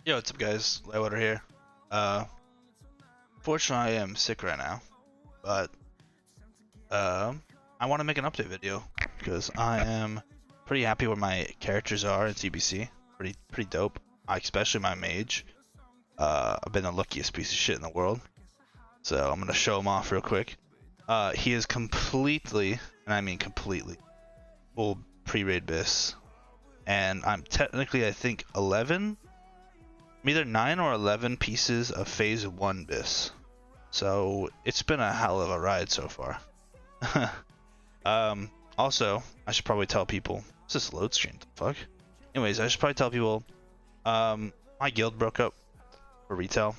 Yo, what's up guys? Lightwater here. Uh, Fortunately I am sick right now, but I want to make an update video because I am pretty happy where my characters are in TBC. Pretty dope. Especially my mage. I've been the luckiest piece of shit in the world. So I'm gonna show him off real quick. He is completely, and I mean completely, full pre-raid bis, and I'm technically I think 11. I'm either 9 or 11 pieces of phase 1 bis. So it's been a hell of a ride so far. Also, I should probably tell people, what's this load screen? The fuck? Anyways, I should probably tell people, my guild broke up for retail.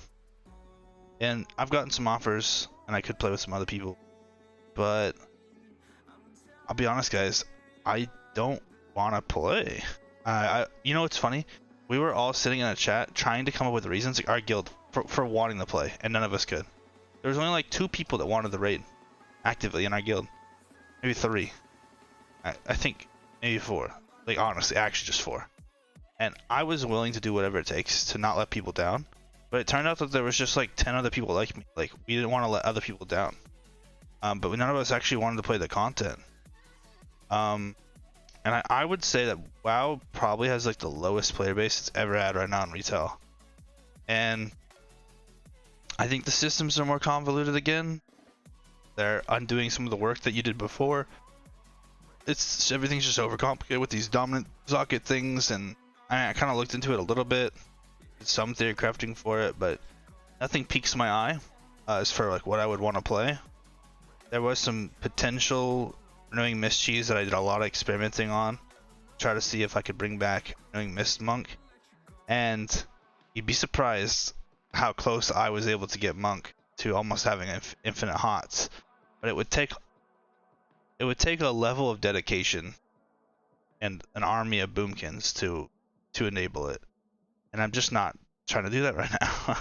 And I've gotten some offers and I could play with some other people. But I'll be honest guys, I don't want to play. You know what's funny? We were all sitting in a chat trying to come up with reasons, like our guild, for wanting to play, and none of us could. There was only like 2 people that wanted the raid actively in our guild. Maybe 3. I think maybe 4. Like honestly, actually just 4. And I was willing to do whatever it takes to not let people down. But it turned out that there was just like 10 other people like me. Like we didn't want to let other people down. But none of us actually wanted to play the content. And I would say that WoW probably has like the lowest player base it's ever had right now in retail. And I think the systems are more convoluted again. They're undoing some of the work that you did before. Everything's just overcomplicated with these dominant socket things, and I kind of looked into it a little bit. Did some theory crafting for it, but nothing piques my eye as for like what I would want to play. There was some potential Renewing Mist cheese that I did a lot of experimenting on, try to see if I could bring back Renewing Mist Monk, and you'd be surprised how close I was able to get Monk to almost having infinite hots. But it would take a level of dedication and an army of boomkins to enable it, and I'm just not trying to do that right now.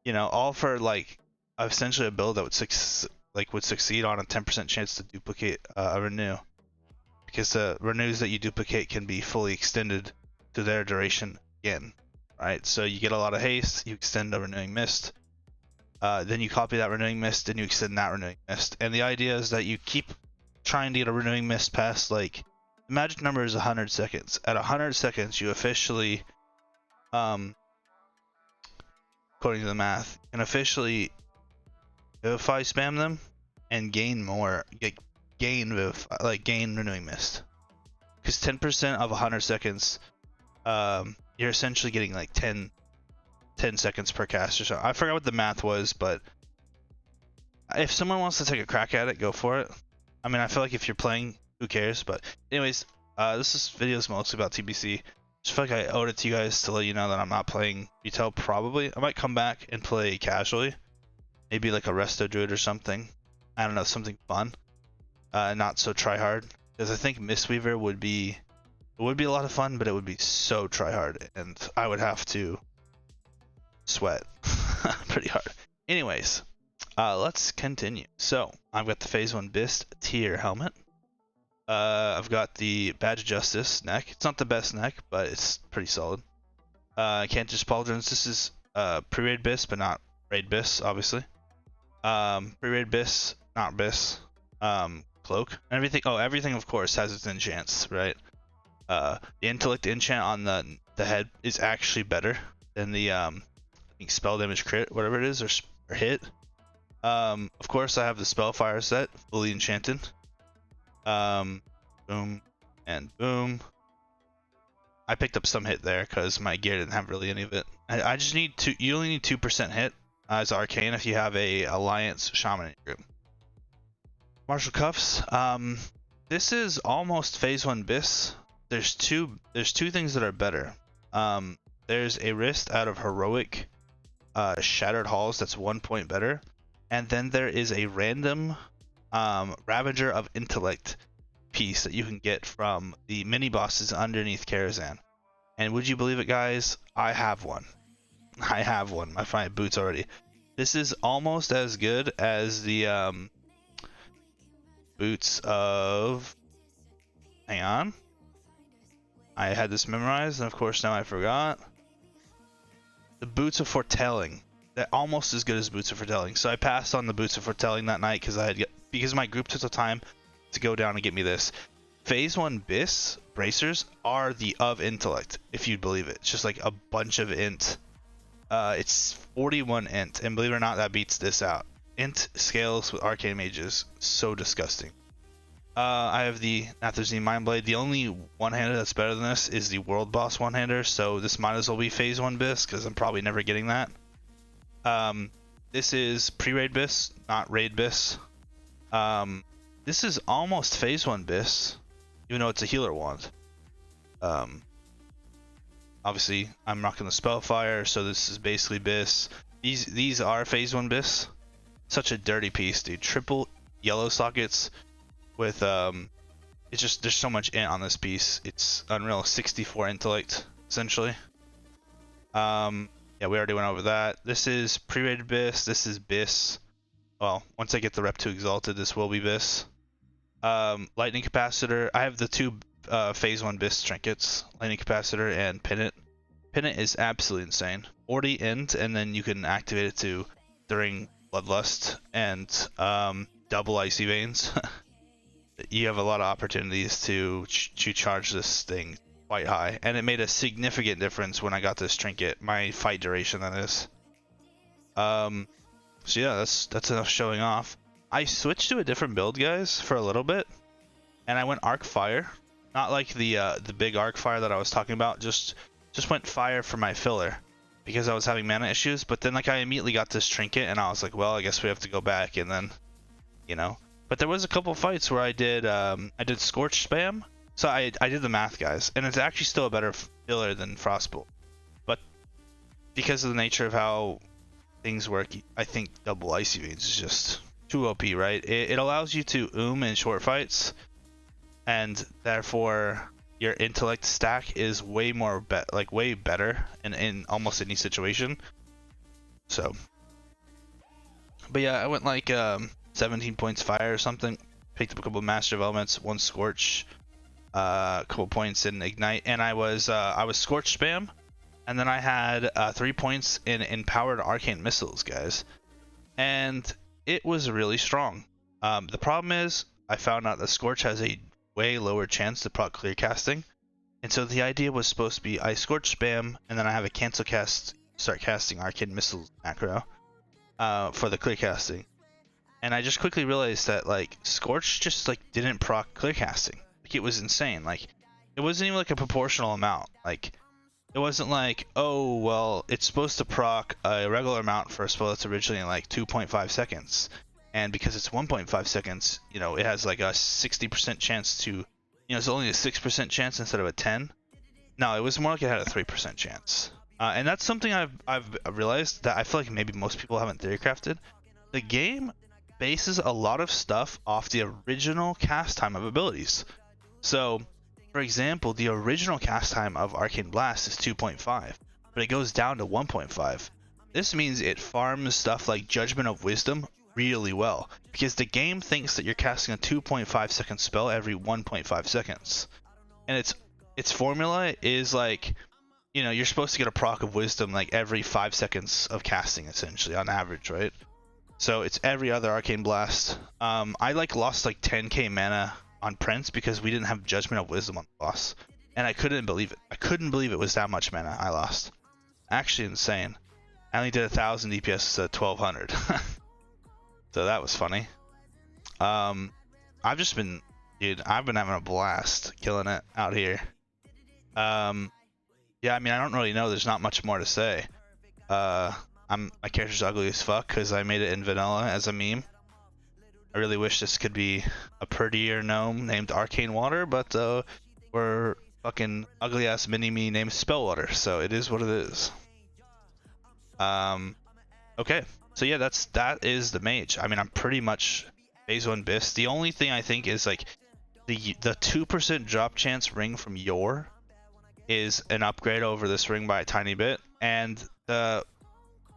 You know, all for like essentially a build that would succeed on a 10% chance to duplicate a renew, because the renews that you duplicate can be fully extended to their duration again, right? So you get a lot of haste, you extend a Renewing Mist, then you copy that Renewing Mist and you extend that Renewing Mist, and the idea is that you keep trying to get a Renewing Mist past, like, the magic number is 100 seconds. At 100 seconds you officially, according to the math, can officially Vivify spam them and gain more, gain Renewing Mist, because 10% of 100 seconds, you're essentially getting like 10 seconds per cast or so. I forgot what the math was, but if someone wants to take a crack at it, go for it. I mean, I feel like if you're playing, who cares? But anyways, this video is mostly about TBC. Just feel like I owed it to you guys to let you know that I'm not playing retail. Probably I might come back and play casually. Maybe like a Resto Druid or something. I don't know, something fun. Not so try hard. Because I think Mistweaver would be a lot of fun, but it would be so try hard, and I would have to sweat pretty hard. Anyways, let's continue. So I've got the phase 1 Bist tier helmet. I've got the Badge of Justice neck. It's not the best neck, but it's pretty solid. Can't just pauldrons. This is pre-raid Bis, but not raid Bis, obviously. Pre-raid Bis, not Bis. Cloak. Everything. Oh, everything of course has its enchants, right? The intellect enchant on the head is actually better than the I think spell damage crit, whatever it is, or hit. Of course I have the Spellfire set, fully enchanted. Boom and boom. I picked up some hit there because my gear didn't have really any of it. I just need you only need 2% hit as Arcane if you have a Alliance Shaman in your group. Martial Cuffs. This is almost phase 1 Bis. There's two things that are better. There's a wrist out of Heroic Shattered Halls that's 1 point better, and then there is a random Ravager of Intellect piece that you can get from the mini bosses underneath Karazhan. And would you believe it, guys? I have one. I have one. I find boots already. This is almost as good as the boots of. Hang on. I had this memorized, and of course now I forgot. the Boots of Foretelling. That almost as good as Boots of Foretelling. So I passed on the Boots of Foretelling that night because my group took the time to go down and get me this. Phase 1 BIS bracers are the of intellect, if you'd believe it. It's just like a bunch of int. It's 41 int, and believe it or not, that beats this out. Int scales with arcane mages, so disgusting. I have the Nathrazine Mindblade. The only one-hander that's better than this is the World Boss one-hander, so this might as well be Phase 1 BIS, because I'm probably never getting that. This is pre-raid BIS, not raid BIS. This is almost Phase 1 BIS, even though it's a healer wand. Obviously, I'm rocking the Spellfire, so this is basically BIS. These are Phase 1 BIS. Such a dirty piece, dude. Triple yellow sockets with it's just, there's so much int on this piece. It's unreal. 64 intellect essentially. Yeah, we already went over that. This is pre-rated BIS. This is BIS. Well, once I get the rep 2 exalted, this will be BIS. Lightning capacitor. I have the two Phase 1 BIS trinkets, lightning capacitor and pennant. Pennant is absolutely insane. 40 int, and then you can activate it to during Bloodlust and double Icy Veins. You have a lot of opportunities to charge this thing quite high, and it made a significant difference when I got this trinket. My fight duration, that is. So yeah, that's enough showing off. I switched to a different build, guys, for a little bit, and I went Arc Fire, not like the big Arc Fire that I was talking about. Just went Fire for my filler because I was having mana issues. But then like I immediately got this trinket, and I was like, well, I guess we have to go back, and then, you know. But there was a couple fights where I did Scorch spam. So I did the math, guys, and it's actually still a better filler than Frostbolt. But because of the nature of how things work, I think double Icy Veins is just too OP, right? It allows you to in short fights, and therefore your intellect stack is way more way better in almost any situation. So, but yeah, I went like 17 points fire or something. Picked up a couple of Master of Elements, one Scorch, a couple points in Ignite, and I was Scorch spam, and then I had 3 points in Empowered Arcane Missiles, guys, and it was really strong. The problem is I found out that Scorch has a way lower chance to proc clear casting, and so the idea was supposed to be I Scorch spam, and then I have a cancel cast, start casting Arcane Missiles macro for the clear casting. And I just quickly realized that like Scorch just like didn't proc clear casting. Like it was insane. Like it wasn't even like a proportional amount. Like it wasn't like, oh well, it's supposed to proc a regular amount for a spell that's originally in like 2.5 seconds, and because it's 1.5 seconds, you know, it has like a 60% chance to, you know, it's only a 6% chance instead of a 10. No, it was more like it had a 3% chance. And that's something I've realized that I feel like maybe most people haven't theory crafted. The game bases a lot of stuff off the original cast time of abilities. So, for example, the original cast time of Arcane Blast is 2.5, but it goes down to 1.5. This means it farms stuff like Judgment of Wisdom really well, because the game thinks that you're casting a 2.5 second spell every 1.5 seconds. And its formula is like, you know, you're supposed to get a proc of Wisdom like every 5 seconds of casting, essentially, on average, right? So it's every other Arcane Blast. I like lost like 10k mana on Prince because we didn't have Judgment of Wisdom on the boss, and I couldn't believe it. I couldn't believe it was that much mana I lost. Actually insane. I only did 1000 DPS instead of 1200. So that was funny. I've just been, dude, I've been having a blast killing it out here. Yeah, I mean, I don't really know. There's not much more to say. My character's ugly as fuck because I made it in vanilla as a meme. I really wish this could be a prettier gnome named Arcane Water, but we're fucking ugly ass mini me named Spellwater, so it is what it is. Okay, so yeah, that is the mage. I mean, I'm pretty much Phase 1 BIS. The only thing I think is like the 2% drop chance ring from Yor is an upgrade over this ring by a tiny bit, and the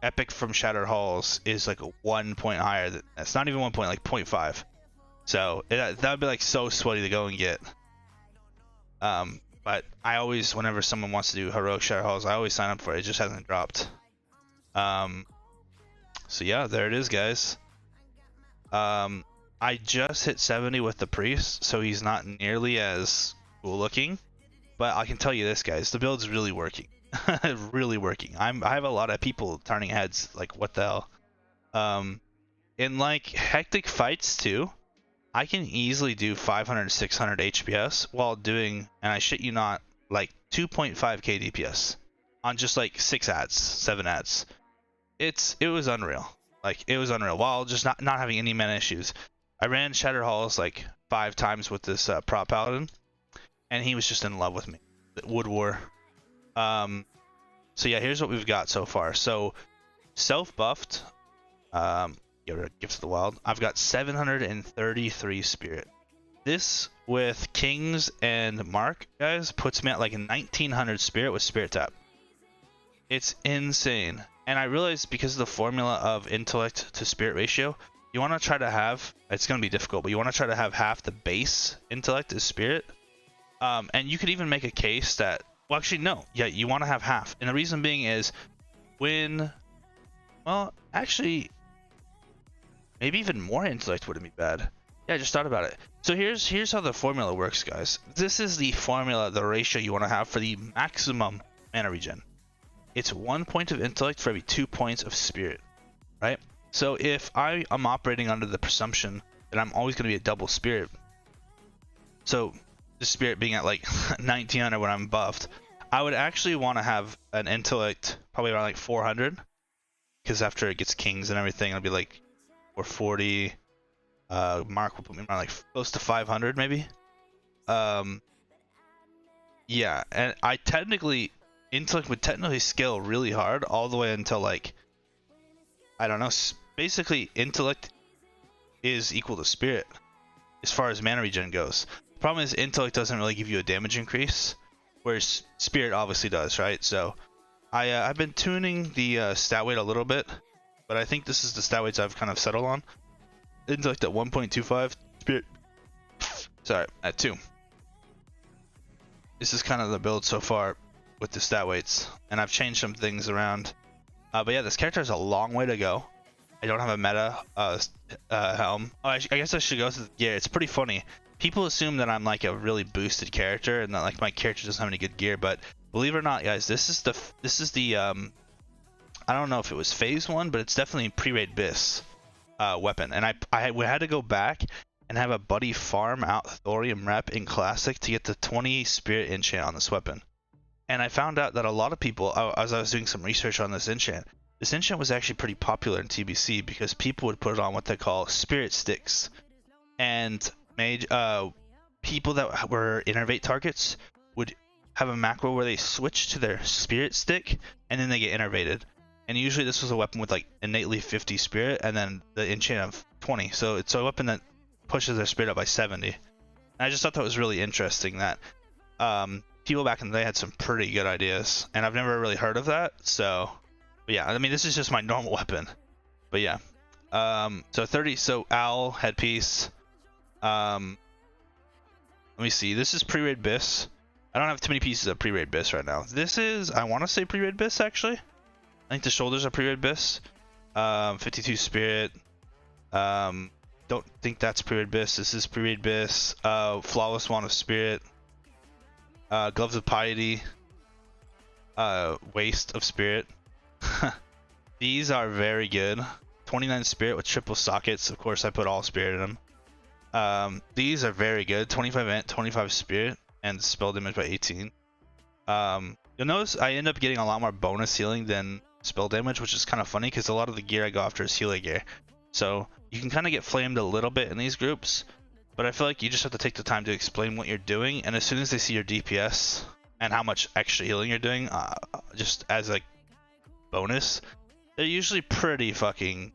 epic from Shattered Halls is like 1 point higher. It's not even 1 point, like 0.5. So that would be like so sweaty to go and get. But I always, whenever someone wants to do heroic Shattered Halls, I always sign up for it. It just hasn't dropped. So yeah, there it is, guys. I just hit 70 with the priest, so he's not nearly as cool looking. But I can tell you this, guys, the build's really working. Really working. I have a lot of people turning heads, like, what the hell? In like hectic fights too, I can easily do 500 600 HPS while doing, and I shit you not, like 2.5k DPS on just like 7 ads. It was unreal. Like, it was unreal while just not having any mana issues. I ran Shatter Halls like 5 times with this prop paladin, and he was just in love with me. Wood War. So yeah, here's what we've got so far. So self buffed, Gifts of the Wild, I've got 733 spirit. This with Kings and Mark, guys, puts me at like 1900 spirit with spirit tap. It's insane. And I realized because of the formula of intellect to spirit ratio, you want to try to have, it's going to be difficult, but you want to try to have half the base intellect is spirit. And you could even make a case that, well, actually, no. Yeah, you want to have half. And the reason being is when, well, actually, maybe even more intellect wouldn't be bad. Yeah, I just thought about it. So here's how the formula works, guys. This is the formula, the ratio you want to have for the maximum mana regen. It's 1 point of intellect for every 2 points of spirit, right? So if I am operating under the presumption that I'm always going to be at double spirit, so the spirit being at like 1900 when I'm buffed, I would actually want to have an intellect probably around like 400, because after it gets kings and everything, it'll be like 440. Mark will put me around like close to 500 maybe. Yeah, and intellect would technically scale really hard all the way until like, I don't know, basically intellect is equal to spirit as far as mana regen goes. The problem is intellect doesn't really give you a damage increase, whereas spirit obviously does, right? So I've been tuning the stat weight a little bit, but I think this is the stat weights I've kind of settled on. Intellect at 1.25, spirit, sorry, at 2. This is kind of the build so far with the stat weights, and I've changed some things around. But yeah, this character has a long way to go. I don't have a meta helm. Oh, I guess I should go to the gear. It's pretty funny. People assume that I'm like a really boosted character and that like my character doesn't have any good gear, but believe it or not, guys, this is the I don't know if it was phase 1, but it's definitely pre-raid bis weapon. And I had to go back and have a buddy farm out Thorium rep in classic to get the 20 spirit enchant on this weapon. And I found out that a lot of people, as I was doing some research on this enchant was actually pretty popular in TBC because people would put it on what they call spirit sticks. And people that were innervate targets would have a macro where they switch to their spirit stick and then they get innervated. And usually this was a weapon with like innately 50 spirit and then the enchant of 20. So it's a weapon that pushes their spirit up by 70. And I just thought that was really interesting that people back in the day had some pretty good ideas, and I've never really heard of that. So, but yeah, I mean, this is just my normal weapon. But yeah, so owl headpiece. Let me see. This is pre-raid bis. I don't have too many pieces of pre-raid bis right now. This is, I want to say pre-raid bis actually. I think the shoulders are pre-raid bis. 52 spirit. Don't think that's pre-raid bis. This is pre-raid bis. Flawless wand of spirit. Gloves of piety. Waste of spirit. These are very good. 29 spirit with triple sockets. Of course, I put all spirit in them. These are very good. 25 int, 25 spirit, and spell damage by 18. You'll notice I end up getting a lot more bonus healing than spell damage, which is kind of funny because a lot of the gear I go after is healer gear. So you can kind of get flamed a little bit in these groups, but I feel like you just have to take the time to explain what you're doing, and as soon as they see your DPS and how much extra healing you're doing, just as a bonus, they're usually pretty fucking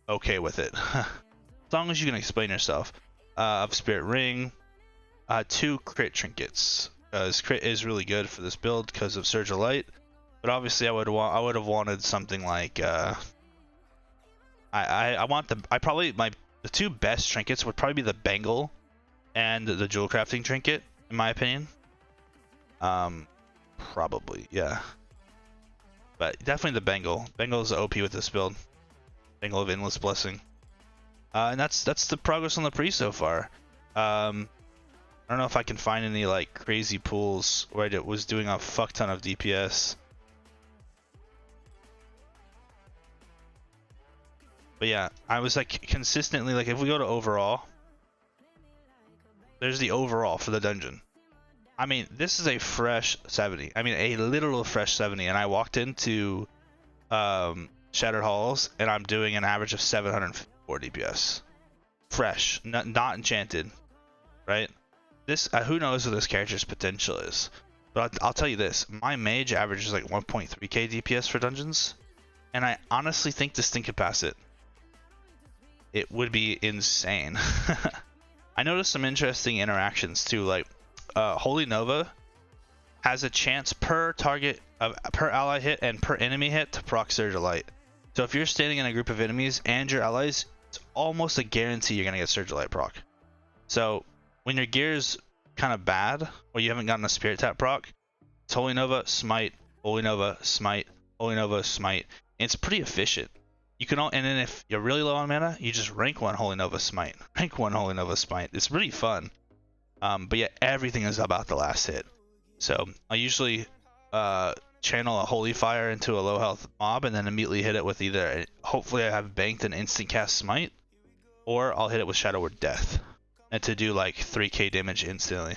okay with it. As long as you can explain yourself. Of Spirit Ring, 2 crit trinkets. Crit is really good for this build because of Surge of Light, but obviously I would have wanted something like the 2 best trinkets would probably be the Bangle and the Jewel Crafting trinket, in my opinion. Probably, yeah. But definitely the Bengal. Bengal is OP with this build. Bengal of Endless Blessing. And that's the progress on the pre so far. I don't know if I can find any like crazy pools where it was doing a fuck ton of DPS. But yeah, I was like consistently like if we go to overall, there's the overall for the dungeon. I mean, this is a fresh 70. I mean, a literal fresh 70. And I walked into Shattered Halls and I'm doing an average of 754 DPS. Fresh, not enchanted, right? This who knows what this character's potential is, but I'll tell you this: my mage averages like 1.3k DPS for dungeons, and I honestly think this thing could pass it. It would be insane. I noticed some interesting interactions too, like Holy Nova has a chance per target of per ally hit and per enemy hit to proc Surge of Light. So if you're standing in a group of enemies and your allies, it's almost a guarantee you're gonna get Surge of Light proc. So when your gear's kind of bad, or you haven't gotten a Spirit Tap proc, it's Holy Nova, Smite, Holy Nova, Smite, Holy Nova, Smite. And it's pretty efficient. You can and then if you're really low on mana, you just rank 1 Holy Nova Smite. Rank 1 Holy Nova Smite. It's really fun. But yeah, everything is about the last hit. So I usually channel a Holy Fire into a low health mob and then immediately hit it with either, hopefully I have banked an instant cast Smite, or I'll hit it with Shadow Word Death. And to do like 3k damage instantly,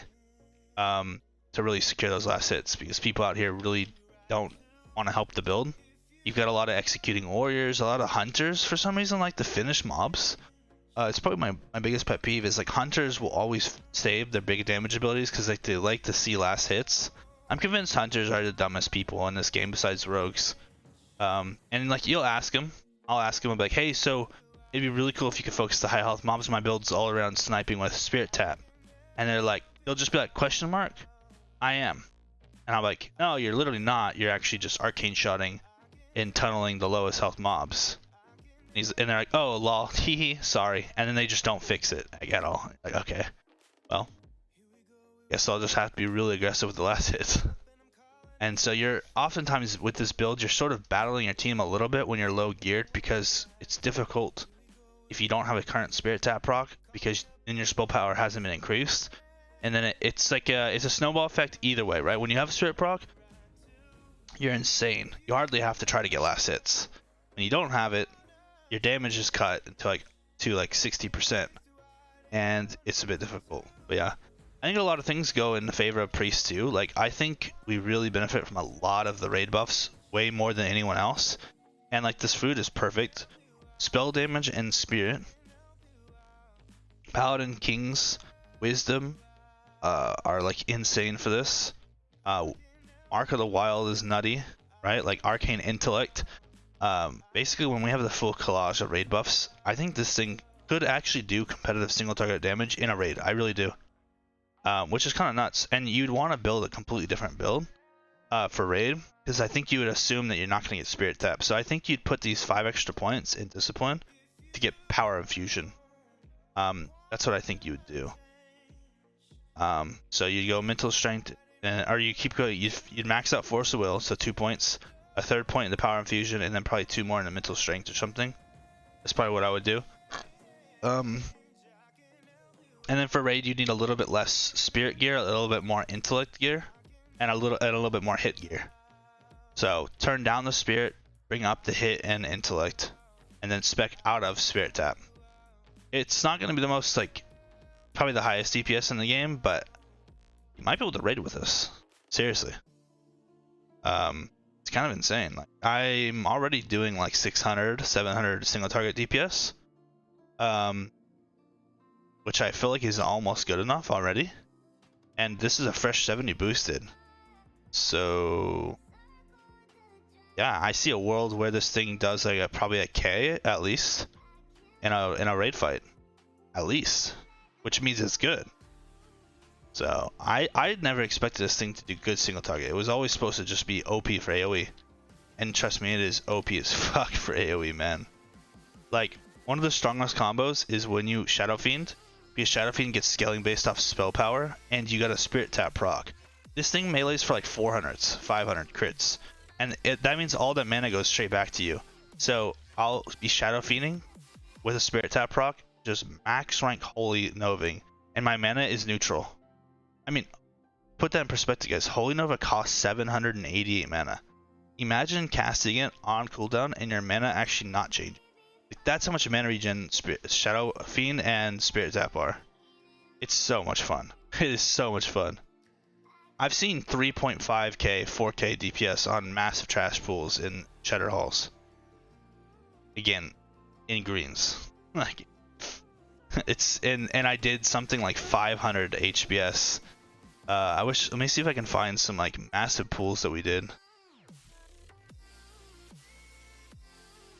to really secure those last hits, because people out here really don't want to help the build. You've got a lot of executing warriors, a lot of hunters for some reason like to finish mobs. It's probably my biggest pet peeve is like hunters will always save their big damage abilities because like they like to see last hits. I'm convinced hunters are the dumbest people in this game besides rogues. And like you'll ask them, I'll ask them, I'm like, hey, so it'd be really cool if you could focus the high health mobs. My build's all around sniping with Spirit Tap. And they're like, they'll just be like, question mark? I am. And I'm like, no, you're literally not. You're actually just arcane shotting and tunneling the lowest health mobs. And they're like, oh, lol, hee sorry. And then they just don't fix it at all. Like, okay, well, guess I'll just have to be really aggressive with the last hits. And so you're oftentimes with this build, you're sort of battling your team a little bit when you're low geared because it's difficult if you don't have a current Spirit Tap proc because then your spell power hasn't been increased. And then it's like it's a snowball effect either way, right? When you have a Spirit proc, you're insane. You hardly have to try to get last hits. When you don't have it, your damage is cut to like 60%, and it's a bit difficult. But yeah, I think a lot of things go in the favor of Priest too. Like I think we really benefit from a lot of the raid buffs, way more than anyone else. And like this food is perfect. Spell damage and Spirit, Paladin, Kings, Wisdom are like insane for this. Mark of the Wild is nutty, right? Like Arcane Intellect. Basically when we have the full collage of raid buffs, I think this thing could actually do competitive single target damage in a raid. I really do. Which is kind of nuts. And you'd want to build a completely different build for raid, because I think you would assume that you're not going to get Spirit Tap. So I think you'd put these 5 extra points in Discipline to get Power Infusion. That's what I think you would do. So you go Mental Strength, or you keep going. You'd max out Force of Will, so 2 points, a 3rd point in the Power Infusion, and then probably 2 more in the Mental Strength or something. That's probably what I would do. And then for raid, you need a little bit less Spirit gear, a little bit more Intellect gear, and a little bit more hit gear. So turn down the Spirit, bring up the hit and Intellect, and then spec out of Spirit Tap. It's not going to be the most probably the highest DPS in the game, but you might be able to raid with this. Seriously. It's kind of insane. Like I'm already doing like 600, 700 single target DPS. Which I feel like is almost good enough already. And this is a fresh 70 boosted. So yeah, I see a world where this thing does like probably a K at least in a raid fight. At least. Which means it's good. So I never expected this thing to do good single target. It was always supposed to just be OP for AoE. And trust me, it is OP as fuck for AoE, man. Like, one of the strongest combos is when you Shadow Fiend, because Shadow Fiend gets scaling based off spell power, and you got a Spirit Tap proc. This thing melees for like 400s, 500 crits, and that means all that mana goes straight back to you. So I'll be Shadow Fiending with a Spirit Tap proc, just max rank Holy Noving, and my mana is neutral. I mean, put that in perspective, guys. Holy Nova costs 788 mana. Imagine casting it on cooldown and your mana actually not changing. That's how much mana regen Shadow Fiend and Spirit Tap are. It's so much fun. It is so much fun. I've seen 3.5k, 4k DPS on massive trash pools in Cheddar Halls. Again, in greens. Like, it's and I did something like 500 HBS. Let me see if I can find some like massive pools that we did.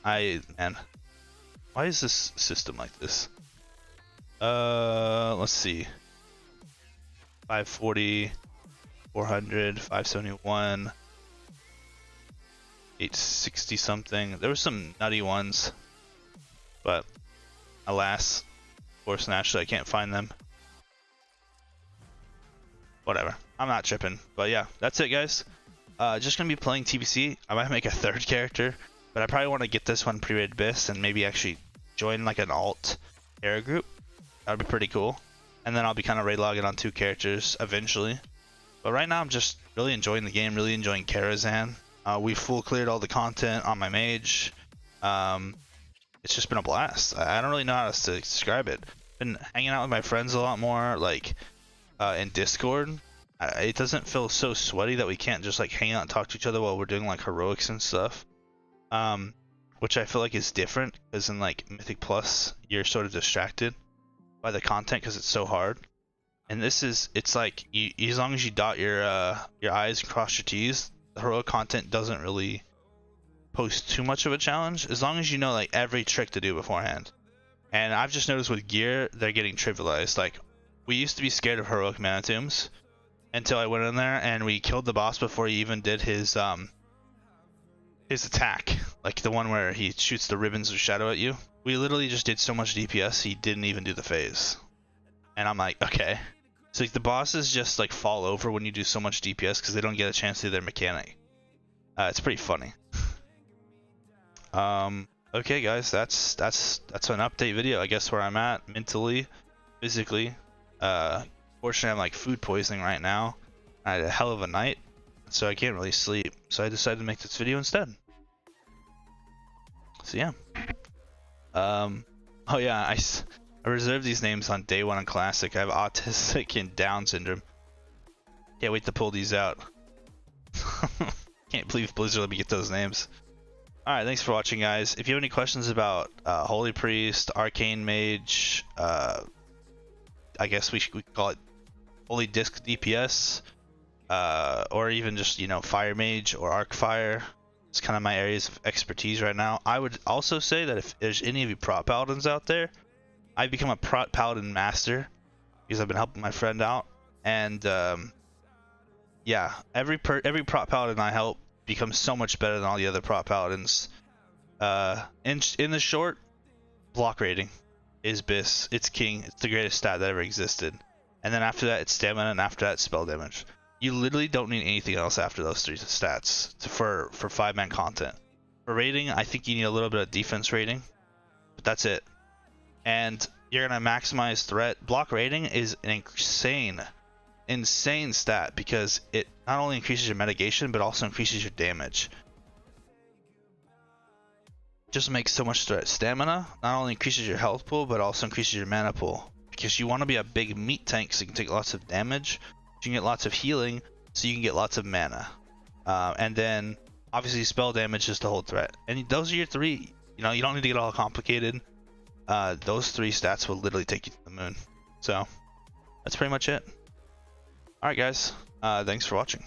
Man, why is this system like this? Let's see. 540, 400, 571, 860 something. There were some nutty ones, but alas, of course, naturally I can't find them. Whatever, I'm not tripping. But yeah, that's it, guys. Just gonna be playing TBC. I might make a third character, but I probably want to get this one pre-rated Abyss and maybe actually join like an alt era group. That would be pretty cool. And then I'll be kind of raid logging on 2 characters eventually. But right now I'm just really enjoying the game, really enjoying Karazhan. We full cleared all the content on my mage. It's just been a blast. I don't really know how else to describe it. Been hanging out with my friends a lot more, like in Discord. It doesn't feel so sweaty that we can't just like hang out and talk to each other while we're doing like heroics and stuff. Which I feel like is different, because in like Mythic Plus you're sort of distracted by the content because it's so hard. And this is, it's like as long as you dot your I's and cross your T's, the heroic content doesn't really pose too much of a challenge, as long as you know like every trick to do beforehand. And I've just noticed with gear, they're getting trivialized. Like, we used to be scared of heroic mana tombs until I went in there and we killed the boss before he even did his attack, like the one where he shoots the ribbons of shadow at you. We literally just did so much DPS, he didn't even do the phase. And I'm like, okay. So like, the bosses just like fall over when you do so much DPS because they don't get a chance to do their mechanic. It's pretty funny. Okay guys, that's an update video, I guess, where I'm at mentally, physically. Fortunately I'm like food poisoning right now. I had a hell of a night, so I can't really sleep. So I decided to make this video instead. So yeah. Oh yeah, I reserved these names on day 1 in Classic. I have autistic and Down syndrome. Can't wait to pull these out. Can't believe Blizzard let me get those names. Alright, thanks for watching, guys. If you have any questions about Holy Priest, Arcane Mage, I guess we could call it Holy Disc DPS, or even just, you know, Fire Mage or Arc Fire. It's kind of my areas of expertise right now. I would also say that if there's any of you prop paladins out there, I've become a prop paladin master because I've been helping my friend out. And yeah, every prop paladin I help becomes so much better than all the other prop paladins. In the short, block rating is BIS. It's king. It's the greatest stat that ever existed. And then after that, it's stamina, and after that, spell damage. You literally don't need anything else after those 3 stats for 5-man content. For rating, I think you need a little bit of defense rating, but that's it. And you're gonna maximize threat. Block rating is an insane stat because it not only increases your mitigation but also increases your damage. Just makes so much threat. Stamina not only increases your health pool but also increases your mana pool, because you want to be a big meat tank so you can take lots of damage. You can get lots of healing, so you can get lots of mana. And then, obviously, spell damage is the whole threat. And those are your 3. You know, you don't need to get all complicated. Those 3 stats will literally take you to the moon. So, that's pretty much it. Alright, guys. Thanks for watching.